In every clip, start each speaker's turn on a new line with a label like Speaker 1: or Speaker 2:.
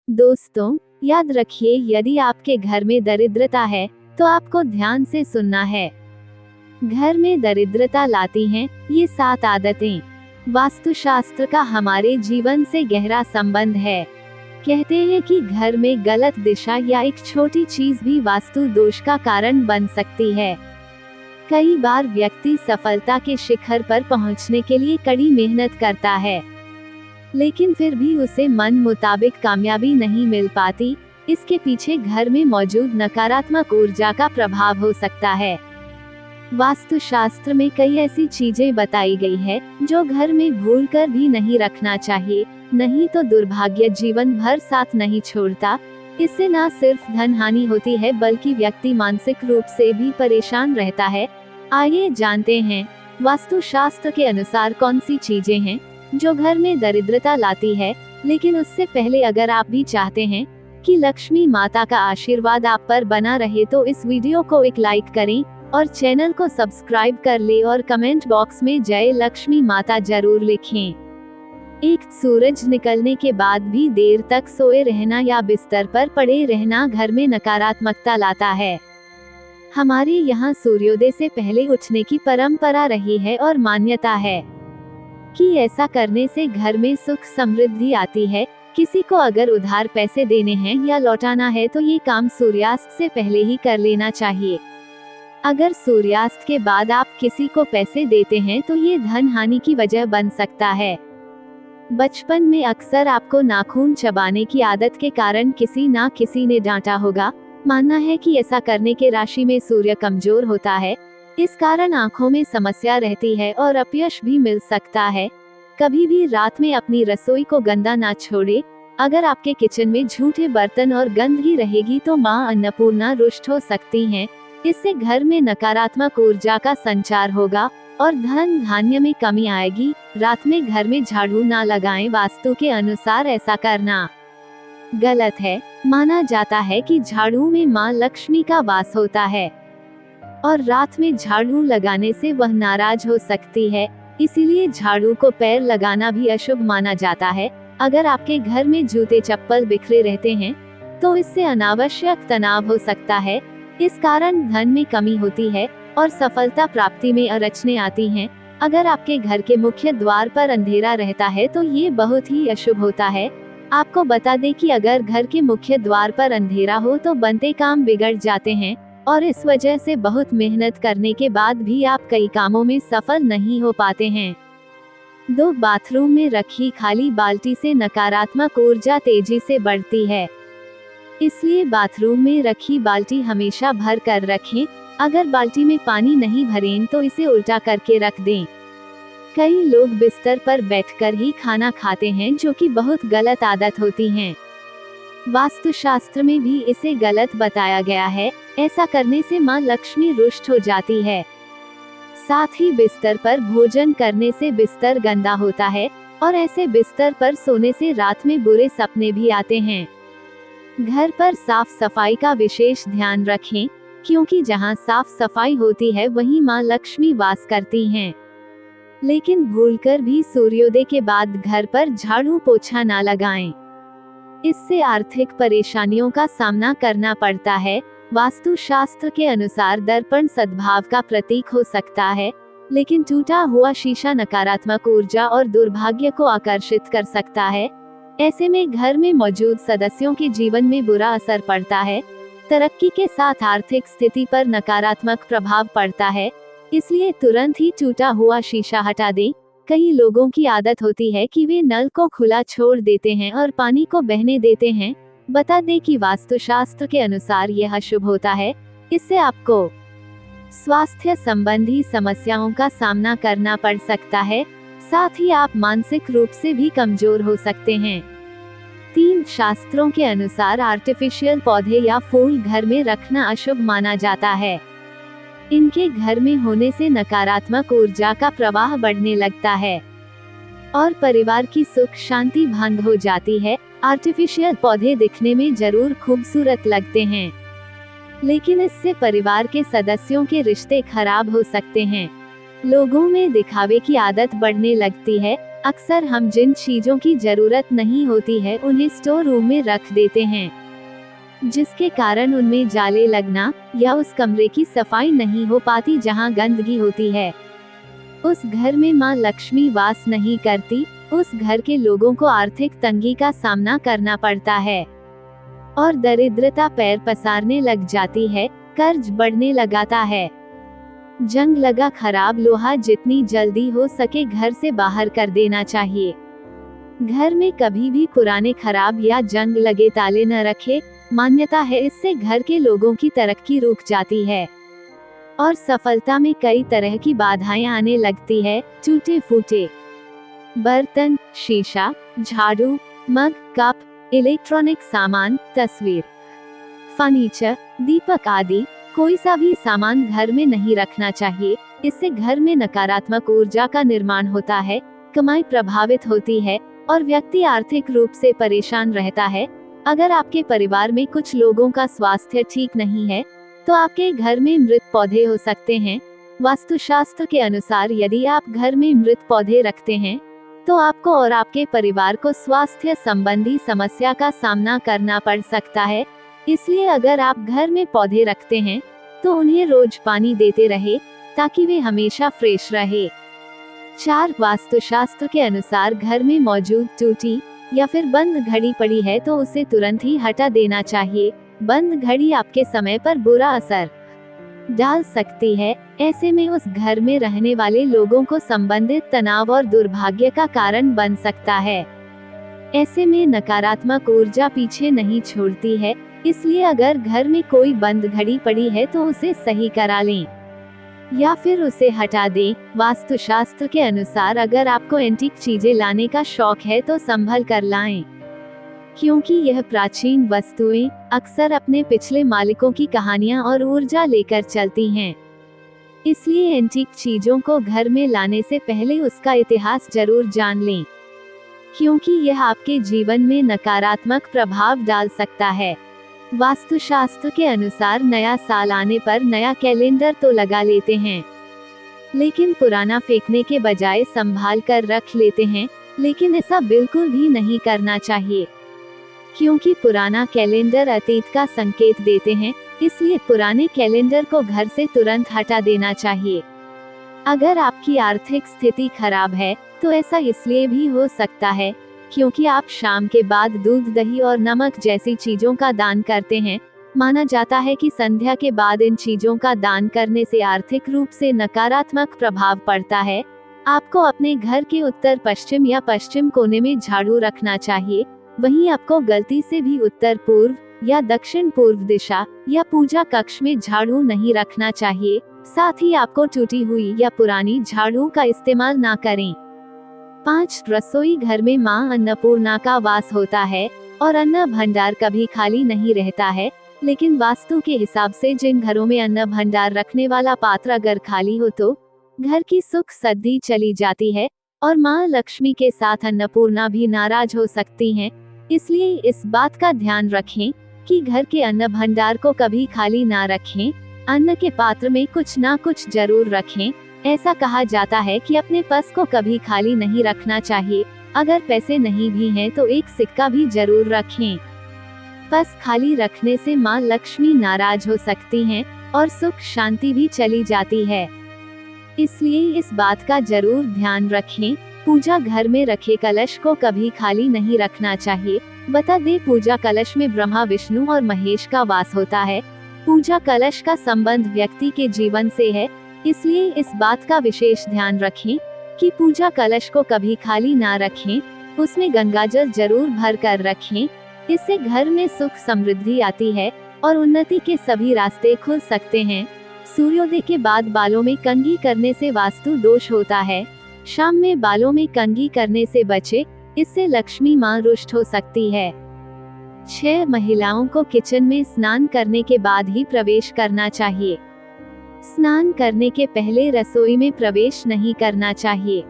Speaker 1: दोस्तों, याद रखिए, यदि आपके घर में दरिद्रता है तो आपको ध्यान से सुनना है। घर में दरिद्रता लाती हैं ये 7 आदतें। वास्तुशास्त्र का हमारे जीवन से गहरा संबंध है। कहते हैं कि घर में गलत दिशा या एक छोटी चीज भी वास्तु दोष का कारण बन सकती है। कई बार व्यक्ति सफलता के शिखर पर पहुंचने के लिए कड़ी मेहनत करता है, लेकिन फिर भी उसे मन मुताबिक कामयाबी नहीं मिल पाती। इसके पीछे घर में मौजूद नकारात्मक ऊर्जा का प्रभाव हो सकता है। वास्तुशास्त्र में कई ऐसी चीजें बताई गई है जो घर में भूलकर भी नहीं रखना चाहिए, नहीं तो दुर्भाग्य जीवन भर साथ नहीं छोड़ता। इससे न सिर्फ धन हानि होती है बल्कि व्यक्ति मानसिक रूप से भी परेशान रहता है। आइए जानते हैं वास्तुशास्त्र के अनुसार कौन सी चीजें हैं जो घर में दरिद्रता लाती है। लेकिन उससे पहले अगर आप भी चाहते हैं कि लक्ष्मी माता का आशीर्वाद आप पर बना रहे तो इस वीडियो को एक लाइक करें और चैनल को सब्सक्राइब कर ले और कमेंट बॉक्स में जय लक्ष्मी माता जरूर लिखें। एक सूरज निकलने के बाद भी देर तक सोए रहना या बिस्तर पर पड़े रहना घर में नकारात्मकता लाता है। हमारे यहाँ सूर्योदय से पहले उठने की परंपरा रही है और मान्यता है कि ऐसा करने से घर में सुख समृद्धि आती है। किसी को अगर उधार पैसे देने हैं या लौटाना है तो ये काम सूर्यास्त से पहले ही कर लेना चाहिए। अगर सूर्यास्त के बाद आप किसी को पैसे देते हैं तो ये धन हानि की वजह बन सकता है। बचपन में अक्सर आपको नाखून चबाने की आदत के कारण किसी ना किसी ने डांटा होगा। मानना है कि ऐसा करने के राशि में सूर्य कमजोर होता है, इस कारण आंखों में समस्या रहती है और अपयश भी मिल सकता है। कभी भी रात में अपनी रसोई को गंदा ना छोड़े। अगर आपके किचन में झूठे बर्तन और गंदगी रहेगी तो मां अन्नपूर्णा रुष्ट हो सकती हैं। इससे घर में नकारात्मक ऊर्जा का संचार होगा और धन धान्य में कमी आएगी। रात में घर में झाड़ू ना लगाएं। वास्तु के अनुसार ऐसा करना गलत है। माना जाता है कि झाड़ू में मां लक्ष्मी का वास होता है और रात में झाड़ू लगाने से वह नाराज हो सकती है, इसीलिए झाड़ू को पैर लगाना भी अशुभ माना जाता है। अगर आपके घर में जूते चप्पल बिखरे रहते हैं तो इससे अनावश्यक तनाव हो सकता है। इस कारण धन में कमी होती है और सफलता प्राप्ति में अड़चनें आती हैं। अगर आपके घर के मुख्य द्वार पर अंधेरा रहता है तो ये बहुत ही अशुभ होता है। आपको बता दें कि अगर घर के मुख्य द्वार पर अंधेरा हो तो बनते काम बिगड़ जाते हैं और इस वजह से बहुत मेहनत करने के बाद भी आप कई कामों में सफल नहीं हो पाते हैं। 2 बाथरूम में रखी खाली बाल्टी से नकारात्मक ऊर्जा तेजी से बढ़ती है, इसलिए बाथरूम में रखी बाल्टी हमेशा भर कर रखें। अगर बाल्टी में पानी नहीं भरें तो इसे उल्टा करके रख दें। कई लोग बिस्तर पर बैठकर ही खाना खाते हैं, जो कि बहुत गलत आदत होती है। वास्तुशास्त्र में भी इसे गलत बताया गया है। ऐसा करने से मां लक्ष्मी रुष्ट हो जाती है। साथ ही बिस्तर पर भोजन करने से बिस्तर गंदा होता है और ऐसे बिस्तर पर सोने से रात में बुरे सपने भी आते हैं। घर पर साफ सफाई का विशेष ध्यान रखें, क्योंकि जहां साफ सफाई होती है वहीं मां लक्ष्मी वास करती हैं। लेकिन भूलकर भी सूर्योदय के बाद घर पर झाड़ू पोछा ना लगाएं। इससे आर्थिक परेशानियों का सामना करना पड़ता है। वास्तुशास्त्र के अनुसार दर्पण सद्भाव का प्रतीक हो सकता है, लेकिन टूटा हुआ शीशा नकारात्मक ऊर्जा और दुर्भाग्य को आकर्षित कर सकता है। ऐसे में घर में मौजूद सदस्यों के जीवन में बुरा असर पड़ता है। तरक्की के साथ आर्थिक स्थिति पर नकारात्मक प्रभाव पड़ता है, इसलिए तुरंत ही टूटा हुआ शीशा हटा दें। कई लोगों की आदत होती है कि वे नल को खुला छोड़ देते हैं और पानी को बहने देते हैं। बता दें कि वास्तुशास्त्र के अनुसार यह अशुभ होता है। इससे आपको स्वास्थ्य संबंधी समस्याओं का सामना करना पड़ सकता है, साथ ही आप मानसिक रूप से भी कमजोर हो सकते हैं। 3 शास्त्रों के अनुसार आर्टिफिशियल पौधे या फूल घर में रखना अशुभ माना जाता है। इनके घर में होने से नकारात्मक ऊर्जा का प्रवाह बढ़ने लगता है और परिवार की सुख शांति भंग हो जाती है। आर्टिफिशियल पौधे दिखने में जरूर खूबसूरत लगते हैं, लेकिन इससे परिवार के सदस्यों के रिश्ते खराब हो सकते हैं। लोगों में दिखावे की आदत बढ़ने लगती है अक्सर हम जिन चीजों की जरूरत नहीं होती है उन्हें स्टोर रूम में रख देते हैं, जिसके कारण उनमें जाले लगना या उस कमरे की सफाई नहीं हो पाती जहां गंदगी होती है। उस घर में मां लक्ष्मी वास नहीं करती, उस घर के लोगों को आर्थिक तंगी का सामना करना पड़ता है और दरिद्रता पैर पसारने लग जाती है, कर्ज बढ़ने लगाता है। जंग लगा खराब लोहा जितनी जल्दी हो सके घर से बाहर कर देना चाहिए। घर में कभी भी पुराने खराब या जंग लगे ताले न रखे। मान्यता है इससे घर के लोगों की तरक्की रुक जाती है और सफलता में कई तरह की बाधाएं आने लगती है। टूटे फूटे बर्तन, शीशा, झाड़ू, मग, कप, इलेक्ट्रॉनिक सामान, तस्वीर, फर्नीचर, दीपक आदि कोई सा भी सामान घर में नहीं रखना चाहिए। इससे घर में नकारात्मक ऊर्जा का निर्माण होता है, कमाई प्रभावित होती है और व्यक्ति आर्थिक रूप से परेशान रहता है। अगर आपके परिवार में कुछ लोगों का स्वास्थ्य ठीक नहीं है तो आपके घर में मृत पौधे हो सकते हैं। वास्तुशास्त्र के अनुसार यदि आप घर में मृत पौधे रखते हैं तो आपको और आपके परिवार को स्वास्थ्य संबंधी समस्या का सामना करना पड़ सकता है। इसलिए अगर आप घर में पौधे रखते हैं तो उन्हें रोज पानी देते रहे ताकि वे हमेशा फ्रेश रहे। 4. वास्तुशास्त्र के अनुसार घर में मौजूद टूटी या फिर बंद घड़ी पड़ी है तो उसे तुरंत ही हटा देना चाहिए। बंद घड़ी आपके समय पर बुरा असर डाल सकती है। ऐसे में उस घर में रहने वाले लोगों को संबंधित तनाव और दुर्भाग्य का कारण बन सकता है। ऐसे में नकारात्मक ऊर्जा पीछे नहीं छोड़ती है, इसलिए अगर घर में कोई बंद घड़ी पड़ी है तो उसे सही करा लें या फिर उसे हटा दें। वास्तुशास्त्र के अनुसार अगर आपको एंटीक चीजें लाने का शौक है तो संभल कर लाएं, क्योंकि यह प्राचीन वस्तुएं अक्सर अपने पिछले मालिकों की कहानियां और ऊर्जा लेकर चलती हैं। इसलिए एंटीक चीजों को घर में लाने से पहले उसका इतिहास जरूर जान लें, क्योंकि यह आपके जीवन में नकारात्मक प्रभाव डाल सकता है। वास्तुशास्त्र के अनुसार नया साल आने पर नया कैलेंडर तो लगा लेते हैं, लेकिन पुराना फेंकने के बजाय संभाल कर रख लेते हैं। लेकिन ऐसा बिल्कुल भी नहीं करना चाहिए, क्योंकि पुराना कैलेंडर अतीत का संकेत देते हैं। इसलिए पुराने कैलेंडर को घर से तुरंत हटा देना चाहिए। अगर आपकी आर्थिक स्थिति खराब है तो ऐसा इसलिए भी हो सकता है क्योंकि आप शाम के बाद दूध, दही और नमक जैसी चीजों का दान करते हैं। माना जाता है कि संध्या के बाद इन चीजों का दान करने से आर्थिक रूप से नकारात्मक प्रभाव पड़ता है। आपको अपने घर के उत्तर पश्चिम या पश्चिम कोने में झाड़ू रखना चाहिए। वहीं आपको गलती से भी उत्तर पूर्व या दक्षिण पूर्व दिशा या पूजा कक्ष में झाड़ू नहीं रखना चाहिए। साथ ही आपको टूटी हुई या पुरानी झाड़ू का इस्तेमाल ना करें। 5. रसोई घर में मां अन्नपूर्णा का वास होता है और अन्न भंडार कभी खाली नहीं रहता है। लेकिन वास्तु के हिसाब से जिन घरों में अन्न भंडार रखने वाला पात्र अगर खाली हो तो घर की सुख समृद्धि चली जाती है और मां लक्ष्मी के साथ अन्नपूर्णा भी नाराज हो सकती हैं। इसलिए इस बात का ध्यान रखें कि घर के अन्न भंडार को कभी खाली ना रखें। अन्न के पात्र में कुछ ना कुछ जरूर रखें। ऐसा कहा जाता है कि अपने पर्स को कभी खाली नहीं रखना चाहिए। अगर पैसे नहीं भी हैं तो एक सिक्का भी जरूर रखें। पर्स खाली रखने से मां लक्ष्मी नाराज हो सकती हैं और सुख शांति भी चली जाती है। इसलिए इस बात का जरूर ध्यान रखें। पूजा घर में रखे कलश को कभी खाली नहीं रखना चाहिए। बता दें, पूजा कलश में ब्रह्मा, विष्णु और महेश का वास होता है। पूजा कलश का संबंध व्यक्ति के जीवन से है, इसलिए इस बात का विशेष ध्यान रखें कि पूजा कलश को कभी खाली ना रखें। उसमें गंगाजल जरूर भर कर रखें। इससे घर में सुख समृद्धि आती है और उन्नति के सभी रास्ते खुल सकते हैं। सूर्योदय के बाद बालों में कंघी करने से वास्तु दोष होता है। शाम में बालों में कंघी करने से बचे, इससे लक्ष्मी मां रुष्ट हो सकती है। 6. महिलाओं को किचन में स्नान करने के बाद ही प्रवेश करना चाहिए। स्नान करने के पहले रसोई में प्रवेश नहीं करना चाहिए।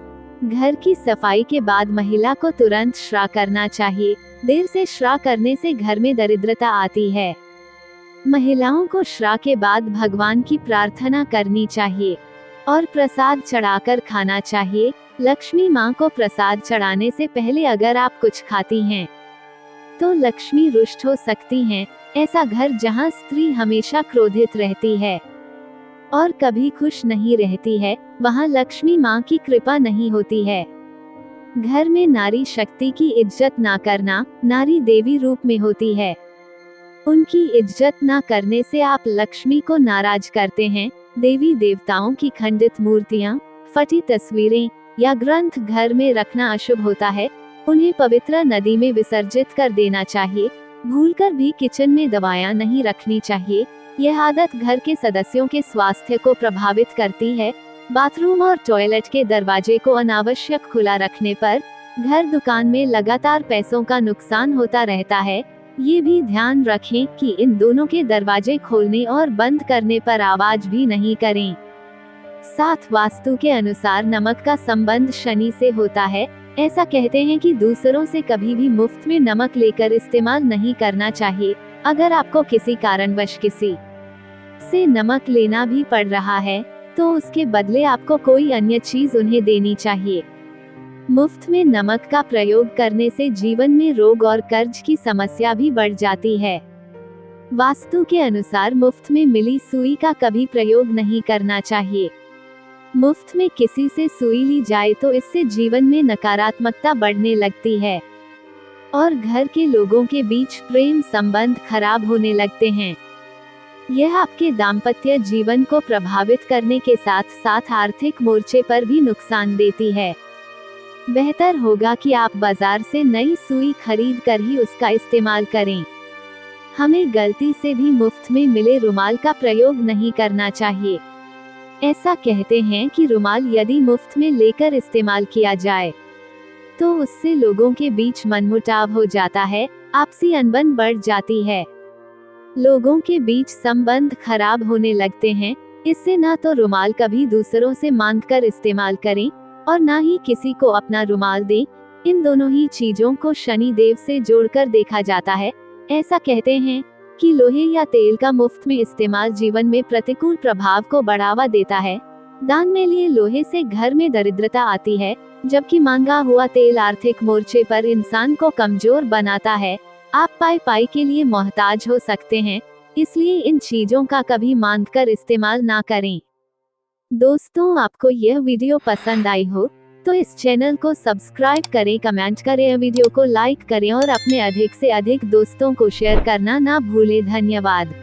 Speaker 1: घर की सफाई के बाद महिला को तुरंत श्रा करना चाहिए। देर से श्रा करने से घर में दरिद्रता आती है। महिलाओं को श्रा के बाद भगवान की प्रार्थना करनी चाहिए और प्रसाद चढ़ाकर खाना चाहिए। लक्ष्मी माँ को प्रसाद चढ़ाने से पहले अगर आप कुछ खाती हैं तो लक्ष्मी रुष्ट हो सकती हैं। ऐसा घर जहाँ स्त्री हमेशा क्रोधित रहती है और कभी खुश नहीं रहती है, वहाँ लक्ष्मी माँ की कृपा नहीं होती है। घर में नारी शक्ति की इज्जत ना करना, नारी देवी रूप में होती है, उनकी इज्जत ना करने से आप लक्ष्मी को नाराज करते हैं। देवी देवताओं की खंडित मूर्तियाँ, फटी तस्वीरें या ग्रंथ घर में रखना अशुभ होता है। उन्हें पवित्र नदी में विसर्जित कर देना चाहिए। भूलकर भी किचन में दवाएं नहीं रखनी चाहिए। यह आदत घर के सदस्यों के स्वास्थ्य को प्रभावित करती है। बाथरूम और टॉयलेट के दरवाजे को अनावश्यक खुला रखने पर घर दुकान में लगातार पैसों का नुकसान होता रहता है। ये भी ध्यान रखें कि इन दोनों के दरवाजे खोलने और बंद करने पर आवाज भी नहीं करें। 7 वास्तु के अनुसार नमक का संबंध शनि से होता है। ऐसा कहते हैं कि दूसरों से कभी भी मुफ्त में नमक लेकर इस्तेमाल नहीं करना चाहिए। अगर आपको किसी कारणवश किसी से नमक लेना भी पड़ रहा है तो उसके बदले आपको कोई अन्य चीज उन्हें देनी चाहिए। मुफ्त में नमक का प्रयोग करने से जीवन में रोग और कर्ज की समस्या भी बढ़ जाती है। वास्तु के अनुसार मुफ्त में मिली सुई का कभी प्रयोग नहीं करना चाहिए। मुफ्त में किसी से सुई ली जाए तो इससे जीवन में नकारात्मकता बढ़ने लगती है और घर के लोगों के बीच प्रेम संबंध खराब होने लगते हैं। यह आपके दाम्पत्य जीवन को प्रभावित करने के साथ साथ आर्थिक मोर्चे पर भी नुकसान देती है। बेहतर होगा कि आप बाजार से नई सुई खरीद कर ही उसका इस्तेमाल करें। हमें गलती से भी मुफ्त में मिले रुमाल का प्रयोग नहीं करना चाहिए। ऐसा कहते हैं कि रुमाल यदि मुफ्त में लेकर इस्तेमाल किया जाए तो उससे लोगों के बीच मनमुटाव हो जाता है, आपसी अनबन बढ़ जाती है, लोगों के बीच संबंध खराब होने लगते हैं। इससे ना तो रुमाल कभी दूसरों से मांगकर इस्तेमाल करें और ना ही किसी को अपना रुमाल दें। इन दोनों ही चीजों को शनि देव से जोड़कर देखा जाता है। ऐसा कहते हैं कि लोहे या तेल का मुफ्त में इस्तेमाल जीवन में प्रतिकूल प्रभाव को बढ़ावा देता है। दान में लिए लोहे से घर में दरिद्रता आती है, जबकि मांगा हुआ तेल आर्थिक मोर्चे पर इंसान को कमजोर बनाता है। आप पाई के लिए मोहताज हो सकते हैं, इसलिए इन चीजों का कभी मांगकर इस्तेमाल ना करें। दोस्तों, आपको यह वीडियो पसंद आई हो तो इस चैनल को सब्सक्राइब करें, कमेंट करें, वीडियो को लाइक करें और अपने अधिक से अधिक दोस्तों को शेयर करना ना भूलें। धन्यवाद।